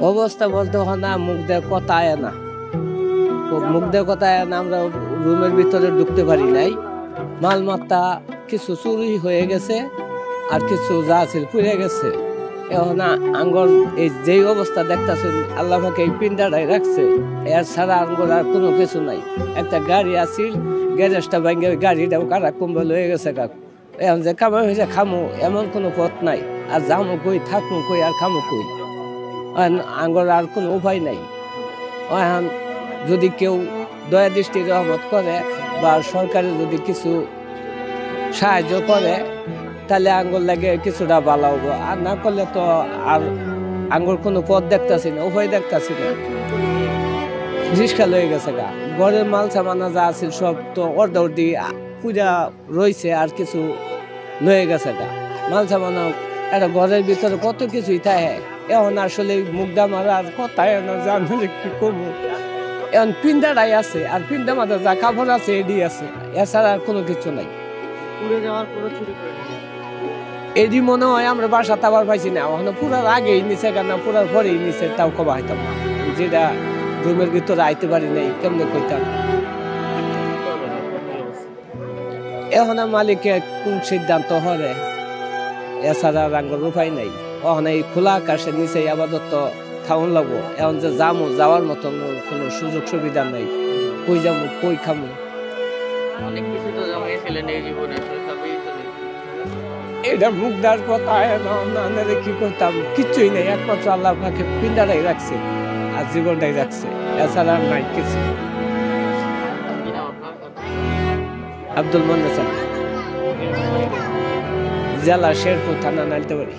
অবস্থা বলতে হয় না, মুখ দিয়ে কথা আয় না, মুখ দিয়ে কথা আয় না। আমরা রুমের ভিতরে ঢুকতে পারি নাই। মালমাত্তা কিছু চুরি হয়ে গেছে, আর কিছু যা ছিল পুড়ে গেছে। এখন আঙ্গর এই যেই অবস্থা দেখতেছেন, আল্লাহ পাকে এই পিন্ডাটাই রাখছে, এর ছাড়া আঙ্গর আর কোনো কিছু নাই। একটা গাড়ি আছিল, গ্যারেজটা ভাঙ্গে গাড়িটাও কারা কুম্বল হয়ে গেছে কাকু। এখন যে কামাই হয়েছে খামো এমন কোনো পথ নাই, আর যামো কই থাকমো কই আর খামো কই, আঙ্গর আর কোনো উপায় নাই। এখন যদি কেউ দয়া দৃষ্টি রহমত করে বা সরকারে যদি কিছু সাহায্য করে, তাহলে আঙ্গুর লাগে কিছুটা ভালো হবো। আর না করলে তো আর আঙ্গুর কোনো পথ দেখতেছি না, উপায় দেখতেছি না। রিস্কা লয়ে গেছে গা, ঘরের মাল সামানা যা আছে সব তো অর্ধি পূজা রয়েছে, আর কিছু লয়ে গেছে গা। মাল সামানা একটা ঘরের ভিতরে কত কিছুই থাকে। এখন আসলে মুগদা মারা আর কথাই না, জানলে কি করবো। এখন পিন্ডাটাই আছে, আর পিন্ডা মাথা যা কাপড় আছে এডি আছে, এছাড়া আর কোনো কিছু নাই। এডি মনে হয় আমরা বাসা তাবার পাইছি না, ওখানে পুরার আগেই নিচে কেনা, পুরার পরেই নিচে, তাও কবা হইতাম না। যেটা রুমের ভিতরে আইতে পারি নাই, কেমনে কইতাম। এখন মালিকে কোন সিদ্ধান্ত হরে, এছাড়া রাঙ্গর উপায় নাই। ওখানে এই খোলা আকাশের নিচে আপাতত থাউন লাগবো। এখন যে যামো, যাওয়ার মতো কোনো সুযোগ সুবিধা নাই। কই যাবো, কই খামো। এটা মুখদার কথা, কি করতাম, কিচ্ছুই নেই। একমাত্র আল্লাহ পাকে পিন্ডাটাই রাখছে, আর জীবনটাই রাখছে, এছাড়া আর নাই কিছু। আব্দুল মন্নাসার, জেলা শেরপুর, থানা নালতেবাড়ি।